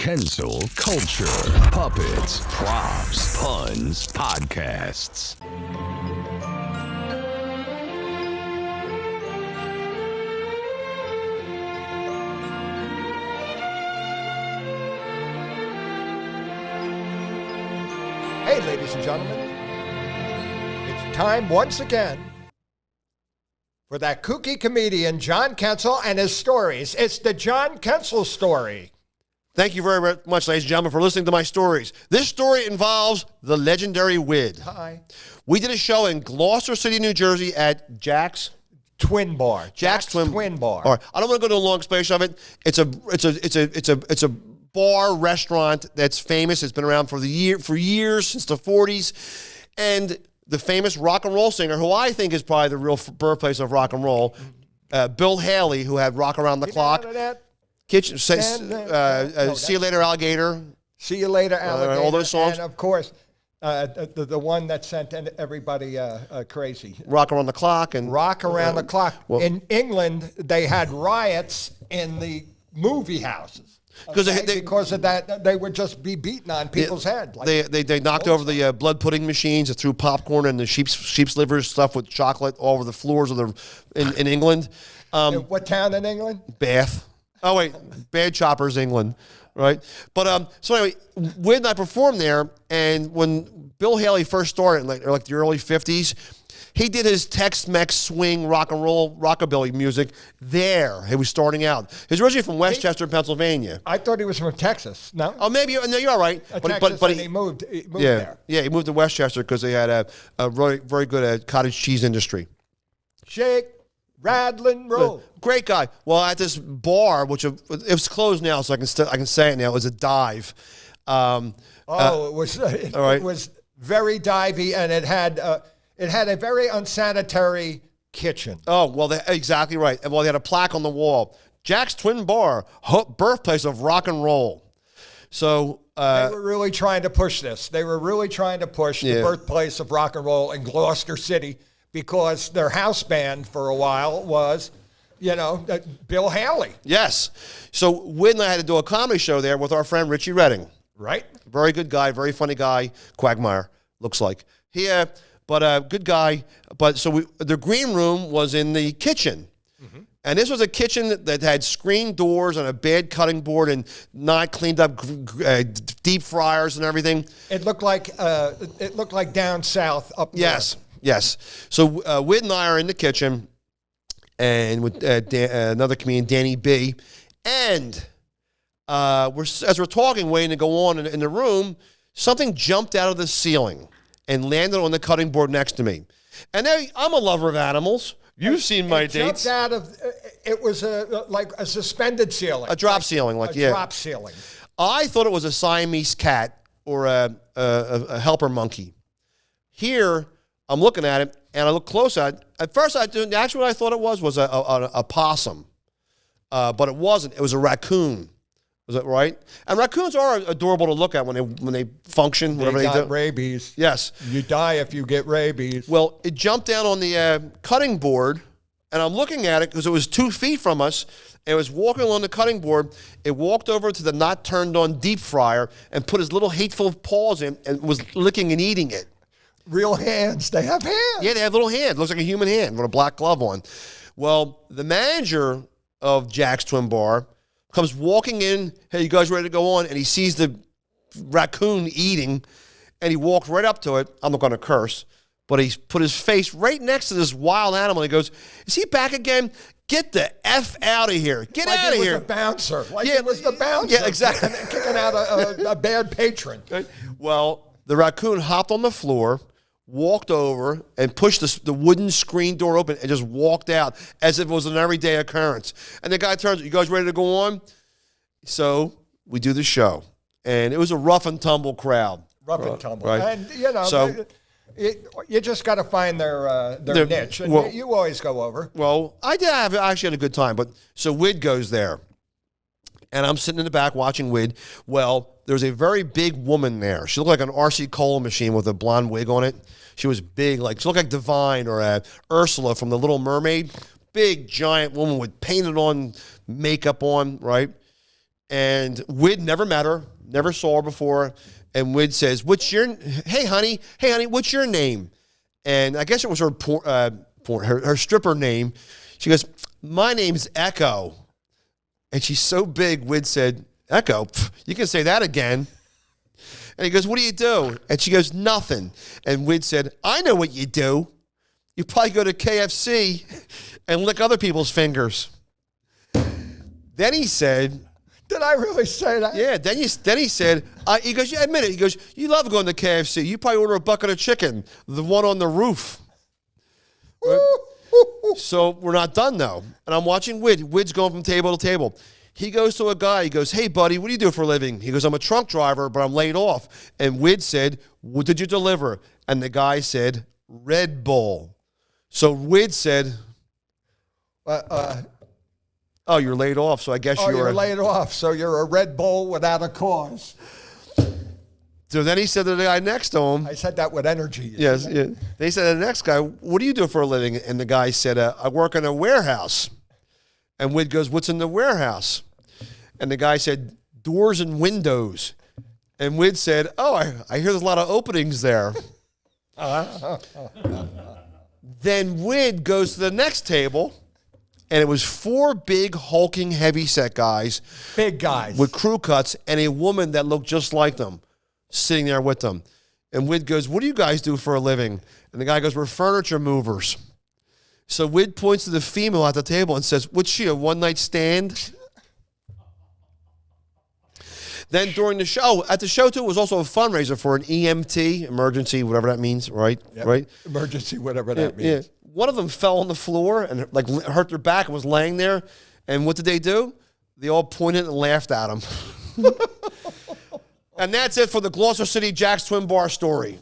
Kensil Culture, Puppets, Props, Puns, Podcasts. Hey, ladies and gentlemen, it's time once again for that kooky comedian, John Kensil, and his stories. It's the John Kensil story. Thank you very much, ladies and gentlemen, for listening to my stories. This story involves the legendary Wid. Hi. We did a show in Gloucester City, New Jersey at Jack's Twin Bar. Jack's Twin Bar. All right. I don't want to go to a long explanation of it. It's a bar restaurant that's famous. It's been around for years, since the 40s. And the famous rock and roll singer, who I think is probably the real birthplace of rock and roll, Bill Haley, who had Rock Around the Clock. Kitchen, See You Later, Alligator. See You Later, Alligator. All those songs. And, of course, the one that sent everybody crazy. Rock Around the Clock. And Rock Around the Clock. Well, in England, they had riots in the movie houses. Because of that, they would just be beaten on people's head. Like they knocked over the blood pudding machines. They threw popcorn and the sheep's liver stuff with chocolate all over the floors of in England. What town in England? Bath. Oh, wait. Bad Choppers, England. Right? But so anyway, Wid and I performed there, and when Bill Haley first started, like the early 50s, he did his Tex-Mex swing rock and roll rockabilly music there. He was starting out. He was originally from Westchester, Pennsylvania. I thought he was from Texas. No? Oh, maybe. No, you're all right. But he moved there. Yeah, he moved to Westchester because they had a very, very good cottage cheese industry. Shake, rattle, and roll. Great guy. Well, at this bar, which it was closed now, so I can say it now. It was a dive. It was very divey, and it had a very unsanitary kitchen. Oh, well, exactly right. Well, they had a plaque on the wall. Jack's Twin Bar, birthplace of rock and roll. So they were really trying to push this. They were really trying to push the birthplace of rock and roll in Gloucester City, because their house band for a while was, Bill Haley. Yes. So Wid and I had to do a comedy show there with our friend Richie Redding. Right. Very good guy, very funny guy. Quagmire, looks like. But good guy. But so the green room was in the kitchen. Mm-hmm. And this was a kitchen that had screen doors and a bad cutting board and not cleaned up deep fryers and everything. It looked like down south up north. Yes. So Wid and I are in the kitchen, and with another comedian, Danny B. And as we're talking, waiting to go on in the room, something jumped out of the ceiling and landed on the cutting board next to me. And now I'm a lover of animals. You've seen my dates. Jumped out of it was like a suspended ceiling, a drop ceiling, drop ceiling. I thought it was a Siamese cat or a helper monkey. Here, I'm looking at it, and I look close at it. At first, actually what I thought it was a possum, but it wasn't. It was a raccoon. Was that right? And raccoons are adorable to look at when they function. Whatever they do. Rabies. Yes. You die if you get rabies. Well, it jumped down on the cutting board, and I'm looking at it because it was 2 feet from us. And it was walking along the cutting board. It walked over to the not turned on deep fryer and put his little hateful paws in and was licking and eating it. Real hands. They have hands. Yeah, they have little hands. Looks like a human hand with a black glove on. Well, the manager of Jack's Twin Bar comes walking in. Hey, you guys ready to go on? And he sees the raccoon eating, and he walked right up to it. I'm not going to curse, but he put his face right next to this wild animal. And he goes, "Is he back again? Get the F out of here. Get out of here." Like it was a bouncer. It was the bouncer. Yeah, exactly. Kicking out a bad patron. Well, the raccoon hopped on the floor, walked over and pushed the wooden screen door open and just walked out as if it was an everyday occurrence. And the guy turns, "You guys ready to go on?" So we do the show. And it was a rough and tumble crowd. Rough and tumble. Right. And, so, you just got to find their niche. And you always go over. Well, I actually had a good time. But so Wid goes there. And I'm sitting in the back watching Wid. Well, there's a very big woman there. She looked like an R.C. Cole machine with a blonde wig on it. She was big, she looked like Divine or Ursula from The Little Mermaid. Big, giant woman with painted on makeup on, right? And Wid never met her, never saw her before. And Wid says, hey honey, what's your name? And I guess it was her stripper name. She goes, my name's Echo. And she's so big, Wid said, Echo, pff, you can say that again. And he goes, what do you do? And she goes, nothing. And Wid said, I know what you do. You probably go to KFC and lick other people's fingers. Then he said, did I really say that? yeah, then he said, he goes, yeah, admit it. He goes, you love going to KFC. You probably order a bucket of chicken, the one on the roof. Right? So we're not done, though. And I'm watching Wid. Wid's going from table to table. He goes to a guy. He goes, hey, buddy, what do you do for a living? He goes, I'm a truck driver, but I'm laid off. And Wid said, what did you deliver? And the guy said, Red Bull. So Wid said, oh, you're laid off, so I guess you're laid off, so you're a Red Bull without a cause. So then he said to the guy next to him. I said that with energy. Yes. Yeah. Then he said to the next guy, what do you do for a living? And the guy said, I work in a warehouse. And Wid goes, what's in the warehouse? And the guy said, doors and windows. And Wid said, oh, I hear there's a lot of openings there. Then Wid goes to the next table, and it was 4 big, hulking, heavy-set guys. Big guys. With crew cuts, and a woman that looked just like them sitting there with them. And Wid goes, what do you guys do for a living? And the guy goes, we're furniture movers. So Wid points to the female at the table and says, what's she, a one-night stand? Then during the show, at the show too, it was also a fundraiser for an EMT, emergency, whatever that means, right? Yep. Right? Emergency, whatever that means. Yeah. One of them fell on the floor and like hurt their back and was laying there. And what did they do? They all pointed and laughed at him. And that's it for the Gloucester City Jack's Twin Bar story.